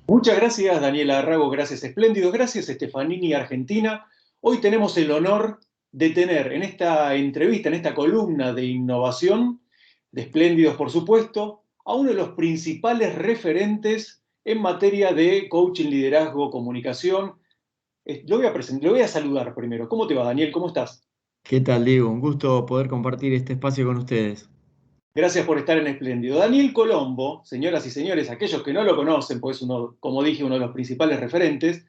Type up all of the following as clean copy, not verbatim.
Muchas gracias, Daniela Arrago, gracias Espléndidos, gracias Stefanini Argentina. Hoy tenemos el honor de tener en esta entrevista, en esta columna de innovación, de Espléndidos por supuesto, a uno de los principales referentes en materia de coaching, liderazgo, comunicación. Lo voy a saludar primero. ¿Cómo te va, Daniel? ¿Cómo estás? ¿Qué tal, Diego? Un gusto poder compartir este espacio con ustedes. Gracias por estar en Espléndido. Daniel Colombo, señoras y señores, aquellos que no lo conocen, pues uno, como dije, uno de los principales referentes.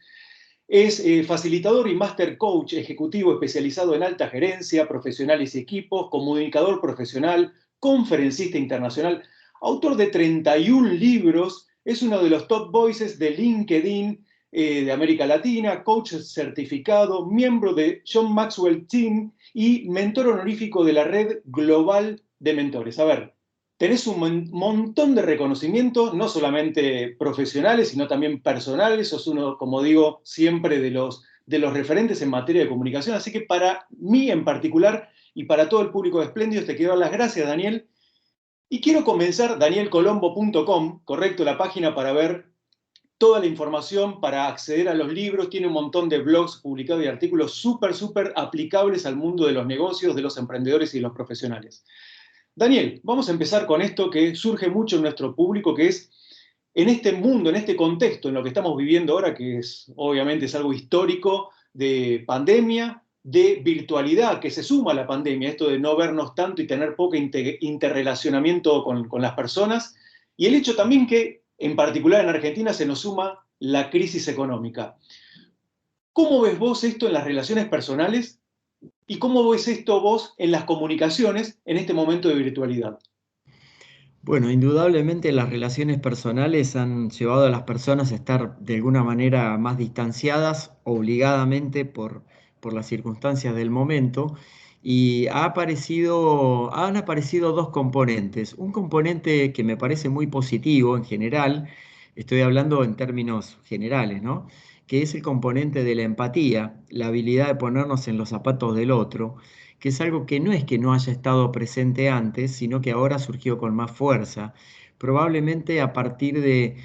Es facilitador y master coach ejecutivo especializado en alta gerencia, profesionales y equipos, comunicador profesional, conferencista internacional, autor de 31 libros, es uno de los top voices de LinkedIn de América Latina, coach certificado, miembro de John Maxwell Team y mentor honorífico de la red global de mentores. A ver, tenés un montón de reconocimientos, no solamente profesionales, sino también personales. Sos uno, como digo, siempre de los referentes en materia de comunicación. Así que para mí en particular y para todo el público de Espléndidos, te quiero dar las gracias, Daniel. Y quiero comenzar danielcolombo.com, correcto, la página para ver toda la información, para acceder a los libros. Tiene un montón de blogs publicados y artículos súper aplicables al mundo de los negocios, de los emprendedores y de los profesionales. Daniel, vamos a empezar con esto que surge mucho en nuestro público, que es en este mundo, en este contexto, en lo que estamos viviendo ahora, que es obviamente es algo histórico, de pandemia, de virtualidad, que se suma a la pandemia, esto de no vernos tanto y tener poco interrelacionamiento con las personas, y el hecho también que, en particular en Argentina, se nos suma la crisis económica. ¿Cómo ves vos esto en las relaciones personales y cómo ves esto vos en las comunicaciones en este momento de virtualidad? Bueno, indudablemente las relaciones personales han llevado a las personas a estar de alguna manera más distanciadas, obligadamente por las circunstancias del momento, y han aparecido dos componentes. Un componente que me parece muy positivo en general, estoy hablando en términos generales, ¿no? Que es el componente de la empatía, la habilidad de ponernos en los zapatos del otro, que es algo que no es que no haya estado presente antes, sino que ahora surgió con más fuerza, probablemente a partir de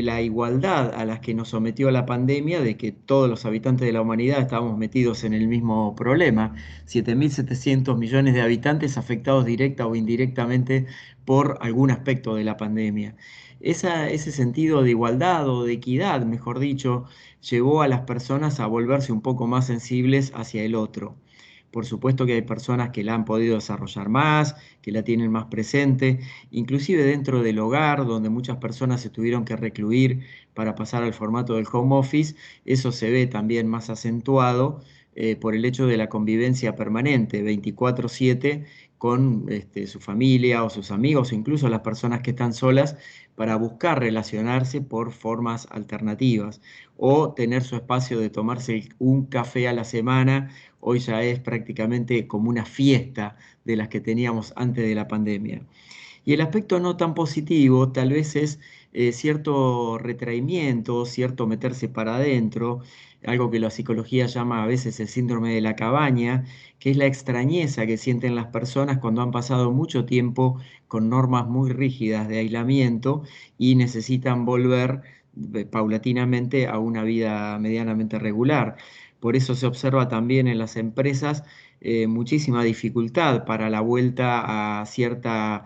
la igualdad a la que nos sometió la pandemia, de que todos los habitantes de la humanidad estábamos metidos en el mismo problema, 7.700 millones de habitantes afectados directa o indirectamente por algún aspecto de la pandemia. Ese sentido de igualdad o de equidad, mejor dicho, llevó a las personas a volverse un poco más sensibles hacia el otro. Por supuesto que hay personas que la han podido desarrollar más, que la tienen más presente, inclusive dentro del hogar, donde muchas personas se tuvieron que recluir para pasar al formato del home office, eso se ve también más acentuado por el hecho de la convivencia permanente, 24/7, con su familia o sus amigos, o incluso las personas que están solas, para buscar relacionarse por formas alternativas o tener su espacio de tomarse un café a la semana. Hoy ya es prácticamente como una fiesta de las que teníamos antes de la pandemia. Y el aspecto no tan positivo tal vez es cierto retraimiento, cierto meterse para adentro, algo que la psicología llama a veces el síndrome de la cabaña, que es la extrañeza que sienten las personas cuando han pasado mucho tiempo con normas muy rígidas de aislamiento y necesitan volver paulatinamente a una vida medianamente regular. Por eso se observa también en las empresas muchísima dificultad para la vuelta a cierta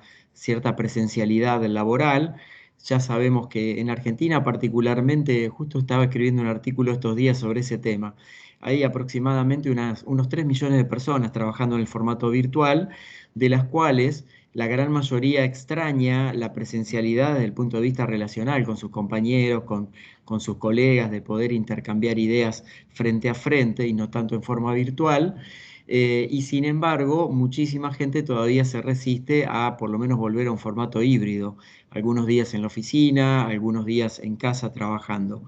presencialidad laboral. Ya sabemos que en Argentina particularmente, justo estaba escribiendo un artículo estos días sobre ese tema. Hay aproximadamente unos 3 millones de personas trabajando en el formato virtual, de las cuales la gran mayoría extraña la presencialidad desde el punto de vista relacional con sus compañeros, con sus colegas, de poder intercambiar ideas frente a frente y no tanto en forma virtual. Y sin embargo, muchísima gente todavía se resiste a por lo menos volver a un formato híbrido, algunos días en la oficina, algunos días en casa trabajando.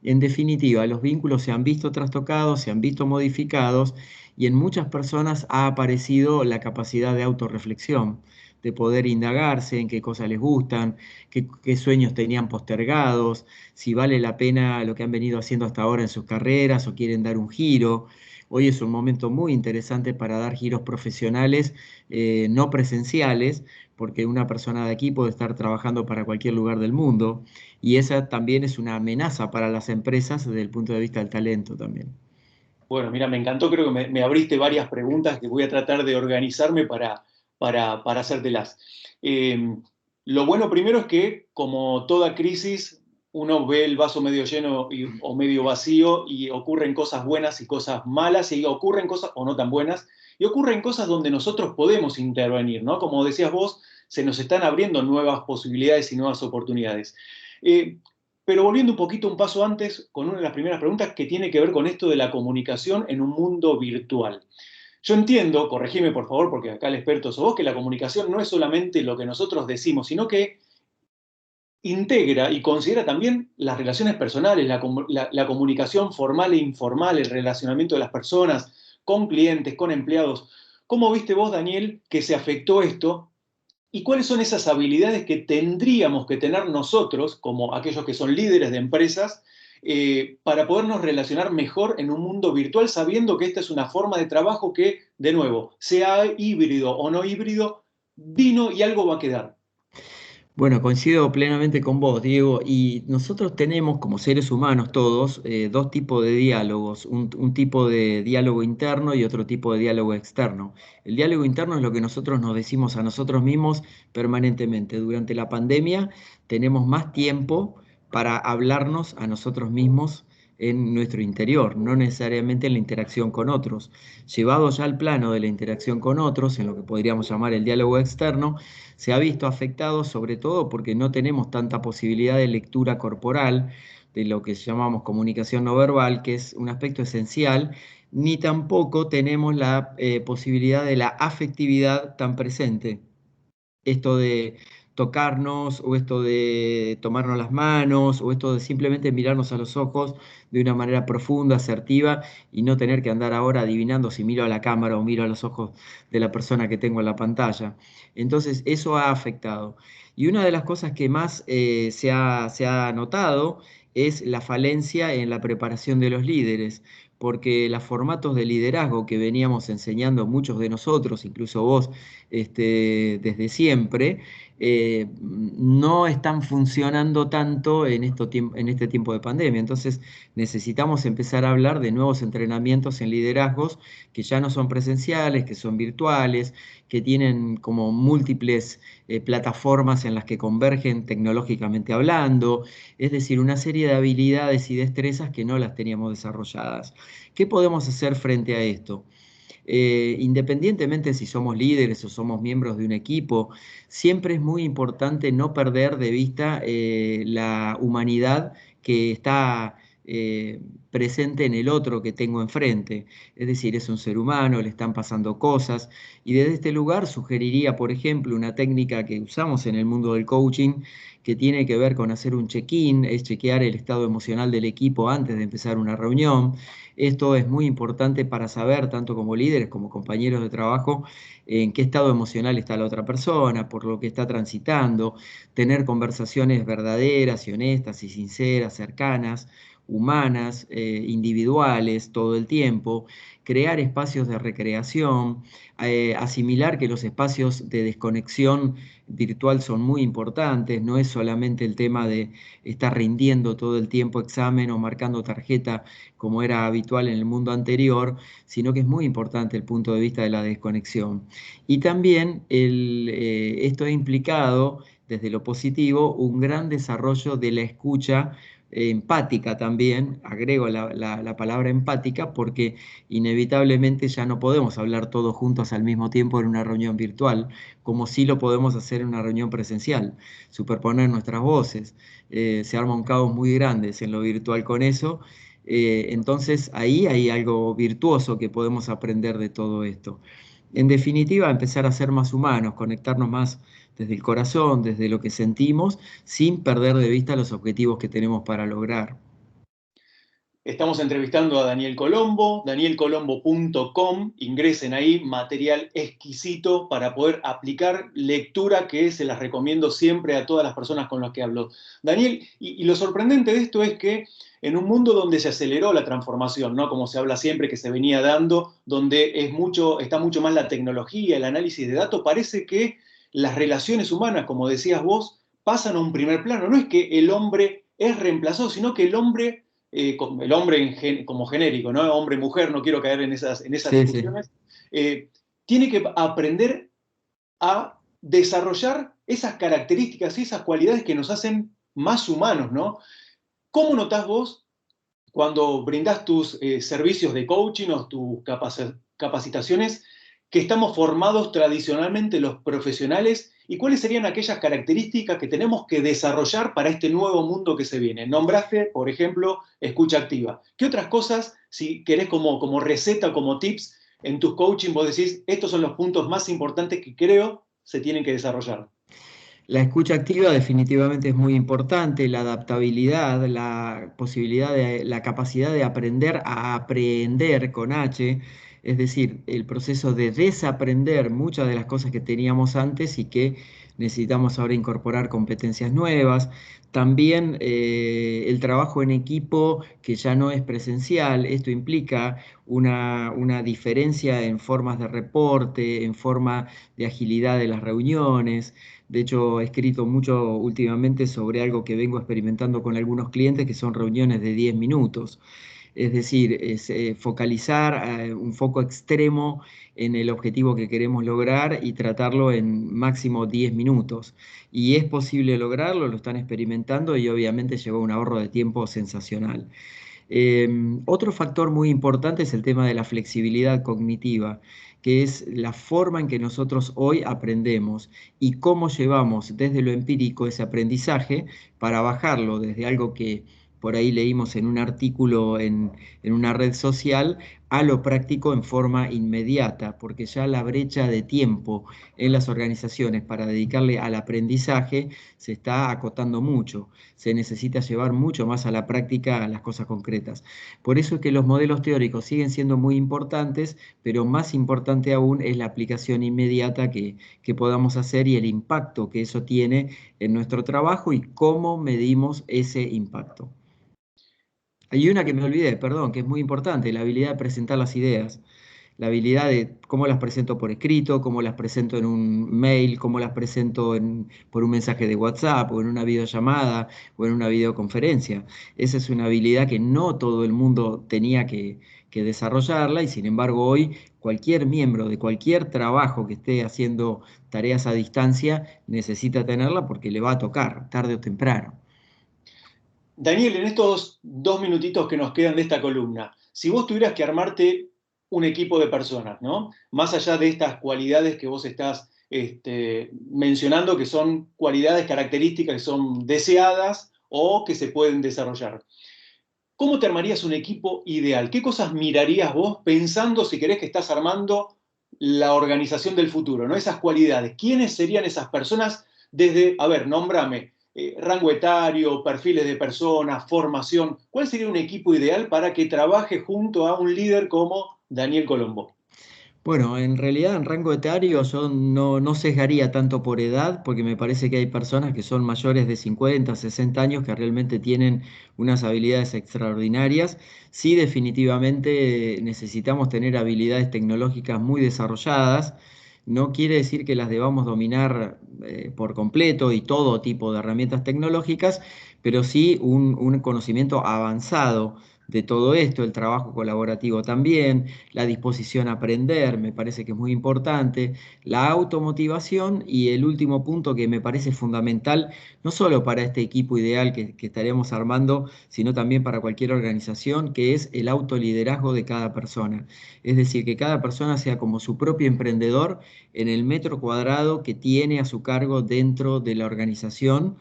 En definitiva, los vínculos se han visto trastocados, se han visto modificados y en muchas personas ha aparecido la capacidad de autorreflexión, de poder indagarse en qué cosas les gustan, qué sueños tenían postergados, si vale la pena lo que han venido haciendo hasta ahora en sus carreras o quieren dar un giro. Hoy es un momento muy interesante para dar giros profesionales no presenciales, porque una persona de aquí puede estar trabajando para cualquier lugar del mundo y esa también es una amenaza para las empresas desde el punto de vista del talento también. Bueno, mira, me encantó, creo que me abriste varias preguntas que voy a tratar de organizarme para hacértelas. Eh, lo bueno primero es que, como toda crisis, uno ve el vaso medio lleno o medio vacío y ocurren cosas buenas y cosas malas, y ocurren cosas o no tan buenas, y ocurren cosas donde nosotros podemos intervenir, ¿no? Como decías vos, se nos están abriendo nuevas posibilidades y nuevas oportunidades. Eh, pero volviendo un poquito un paso antes, con una de las primeras preguntas que tiene que ver con esto de la comunicación en un mundo virtual. Yo entiendo, corregime por favor, porque acá el experto sos vos, que la comunicación no es solamente lo que nosotros decimos, sino que integra y considera también las relaciones personales, la comunicación formal e informal, el relacionamiento de las personas con clientes, con empleados. ¿Cómo viste vos, Daniel, que se afectó esto y cuáles son esas habilidades que tendríamos que tener nosotros, como aquellos que son líderes de empresas, para podernos relacionar mejor en un mundo virtual, sabiendo que esta es una forma de trabajo que, de nuevo, sea híbrido o no híbrido, vino y algo va a quedar? Bueno, coincido plenamente con vos, Diego, y nosotros tenemos como seres humanos todos dos tipos de diálogos, un tipo de diálogo interno y otro tipo de diálogo externo. El diálogo interno es lo que nosotros nos decimos a nosotros mismos permanentemente. Durante la pandemia tenemos más tiempo para hablarnos a nosotros mismos en nuestro interior, no necesariamente en la interacción con otros. Llevado ya al plano de la interacción con otros, en lo que podríamos llamar el diálogo externo, se ha visto afectado sobre todo porque no tenemos tanta posibilidad de lectura corporal de lo que llamamos comunicación no verbal, que es un aspecto esencial, ni tampoco tenemos la posibilidad de la afectividad tan presente. Esto de tocarnos o esto de tomarnos las manos o esto de simplemente mirarnos a los ojos de una manera profunda, asertiva y no tener que andar ahora adivinando si miro a la cámara o miro a los ojos de la persona que tengo en la pantalla. Entonces eso ha afectado. Y una de las cosas que más se ha notado es la falencia en la preparación de los líderes, porque los formatos de liderazgo que veníamos enseñando muchos de nosotros, incluso vos, desde siempre, no están funcionando tanto en este tiempo de pandemia. Entonces necesitamos empezar a hablar de nuevos entrenamientos en liderazgos que ya no son presenciales, que son virtuales, que tienen como múltiples plataformas en las que convergen tecnológicamente hablando, es decir, una serie de habilidades y destrezas que no las teníamos desarrolladas. ¿Qué podemos hacer frente a esto? Independientemente si somos líderes o somos miembros de un equipo, siempre es muy importante no perder de vista la humanidad que está presente en el otro que tengo enfrente. Es decir, es un ser humano, le están pasando cosas. Y desde este lugar sugeriría, por ejemplo, una técnica que usamos en el mundo del coaching que tiene que ver con hacer un check-in, es chequear el estado emocional del equipo antes de empezar una reunión. Esto es muy importante para saber, tanto como líderes como compañeros de trabajo, en qué estado emocional está la otra persona, por lo que está transitando, tener conversaciones verdaderas y honestas y sinceras, cercanas, humanas, individuales, todo el tiempo, crear espacios de recreación, asimilar que los espacios de desconexión virtual son muy importantes, no es solamente el tema de estar rindiendo todo el tiempo examen o marcando tarjeta como era habitual en el mundo anterior, sino que es muy importante el punto de vista de la desconexión. Y también esto ha implicado, desde lo positivo, un gran desarrollo de la escucha empática también, agrego la palabra empática, porque inevitablemente ya no podemos hablar todos juntos al mismo tiempo en una reunión virtual, como sí lo podemos hacer en una reunión presencial, superponer nuestras voces. Se arma un caos muy grande en lo virtual con eso, entonces ahí hay algo virtuoso que podemos aprender de todo esto. En definitiva, empezar a ser más humanos, conectarnos más desde el corazón, desde lo que sentimos, sin perder de vista los objetivos que tenemos para lograr. Estamos entrevistando a Daniel Colombo, danielcolombo.com, ingresen ahí, material exquisito para poder aplicar lectura que se las recomiendo siempre a todas las personas con las que hablo. Daniel, y lo sorprendente de esto es que en un mundo donde se aceleró la transformación, ¿no? Como se habla siempre que se venía dando, donde está mucho más la tecnología, el análisis de datos, parece que las relaciones humanas, como decías vos, pasan a un primer plano. No es que el hombre es reemplazado, sino que el hombre como genérico, ¿no? Hombre-mujer, no quiero caer en esas Sí, sí. discusiones, eh, tiene que aprender a desarrollar esas características y esas cualidades que nos hacen más humanos, ¿no? ¿Cómo notás vos cuando brindás tus servicios de coaching o tus capacitaciones que estamos formados tradicionalmente los profesionales y cuáles serían aquellas características que tenemos que desarrollar para este nuevo mundo que se viene? Nombraste, por ejemplo, escucha activa. ¿Qué otras cosas, si querés como receta, como tips, en tus coaching vos decís, estos son los puntos más importantes que creo se tienen que desarrollar? La escucha activa definitivamente es muy importante, la adaptabilidad, la posibilidad la capacidad de aprender a aprender con H, es decir, el proceso de desaprender muchas de las cosas que teníamos antes y que necesitamos ahora incorporar competencias nuevas. También el trabajo en equipo que ya no es presencial, esto implica una diferencia en formas de reporte, en forma de agilidad de las reuniones. De hecho, he escrito mucho últimamente sobre algo que vengo experimentando con algunos clientes, que son reuniones de 10 minutos. Es decir, es focalizar un foco extremo en el objetivo que queremos lograr y tratarlo en máximo 10 minutos. Y es posible lograrlo, lo están experimentando y obviamente lleva un ahorro de tiempo sensacional. Otro factor muy importante es el tema de la flexibilidad cognitiva, que es la forma en que nosotros hoy aprendemos y cómo llevamos desde lo empírico ese aprendizaje para bajarlo desde algo que por ahí leímos en un artículo en una red social a lo práctico en forma inmediata, porque ya la brecha de tiempo en las organizaciones para dedicarle al aprendizaje se está acotando mucho. Se necesita llevar mucho más a la práctica a las cosas concretas. Por eso es que los modelos teóricos siguen siendo muy importantes, pero más importante aún es la aplicación inmediata que podamos hacer y el impacto que eso tiene en nuestro trabajo y cómo medimos ese impacto. Hay una que me olvidé, perdón, que es muy importante, la habilidad de presentar las ideas, la habilidad de cómo las presento por escrito, cómo las presento en un mail, cómo las presento por un mensaje de WhatsApp o en una videollamada o en una videoconferencia. Esa es una habilidad que no todo el mundo tenía que desarrollarla y sin embargo hoy cualquier miembro de cualquier trabajo que esté haciendo tareas a distancia necesita tenerla porque le va a tocar tarde o temprano. Daniel, en estos 2 minutitos que nos quedan de esta columna, si vos tuvieras que armarte un equipo de personas, ¿no? Más allá de estas cualidades que vos estás mencionando, que son cualidades características que son deseadas o que se pueden desarrollar. ¿Cómo te armarías un equipo ideal? ¿Qué cosas mirarías vos pensando si querés que estás armando la organización del futuro, ¿no? Esas cualidades. ¿Quiénes serían esas personas desde, a ver, nómbrame, rango etario, perfiles de personas, formación? ¿Cuál sería un equipo ideal para que trabaje junto a un líder como Daniel Colombo? Bueno, en realidad en rango etario yo no sesgaría tanto por edad, porque me parece que hay personas que son mayores de 50, 60 años que realmente tienen unas habilidades extraordinarias. Sí, definitivamente necesitamos tener habilidades tecnológicas muy desarrolladas. No quiere decir que las debamos dominar por completo y todo tipo de herramientas tecnológicas, pero sí un conocimiento avanzado de todo esto, el trabajo colaborativo también, la disposición a aprender, me parece que es muy importante, la automotivación y el último punto que me parece fundamental, no solo para este equipo ideal que estaremos armando, sino también para cualquier organización, que es el autoliderazgo de cada persona. Es decir, que cada persona sea como su propio emprendedor en el metro cuadrado que tiene a su cargo dentro de la organización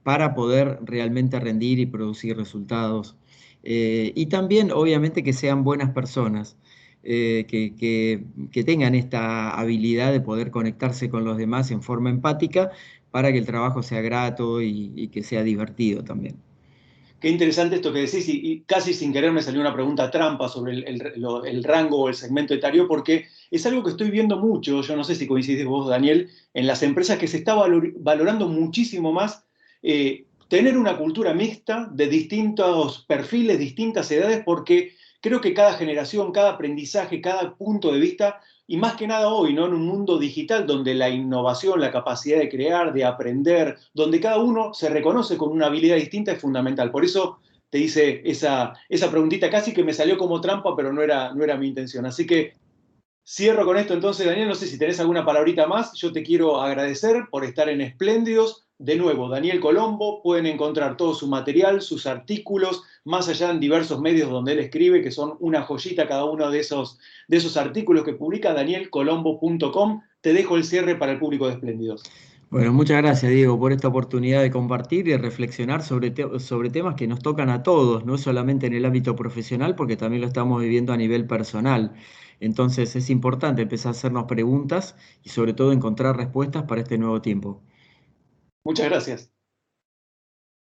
para poder realmente rendir y producir resultados. Y también, obviamente, que sean buenas personas, que tengan esta habilidad de poder conectarse con los demás en forma empática para que el trabajo sea grato y que sea divertido también. Qué interesante esto que decís, y casi sin querer me salió una pregunta trampa sobre el rango o el segmento etario, porque es algo que estoy viendo mucho, yo no sé si coincidís vos, Daniel, en las empresas que se está valorando muchísimo más tener una cultura mixta de distintos perfiles, distintas edades, porque creo que cada generación, cada aprendizaje, cada punto de vista, y más que nada hoy, ¿no? En un mundo digital donde la innovación, la capacidad de crear, de aprender, donde cada uno se reconoce con una habilidad distinta es fundamental. Por eso te hice esa preguntita, casi que me salió como trampa, pero no era mi intención. Así que cierro con esto entonces, Daniel, no sé si tenés alguna palabrita más. Yo te quiero agradecer por estar en Espléndidos. De nuevo, Daniel Colombo, pueden encontrar todo su material, sus artículos, más allá en diversos medios donde él escribe, que son una joyita cada uno de esos artículos que publica, danielcolombo.com. Te dejo el cierre para el público de Espléndidos. Bueno, muchas gracias, Diego, por esta oportunidad de compartir y reflexionar sobre temas que nos tocan a todos, no solamente en el ámbito profesional, porque también lo estamos viviendo a nivel personal. Entonces es importante empezar a hacernos preguntas y sobre todo encontrar respuestas para este nuevo tiempo. Muchas gracias.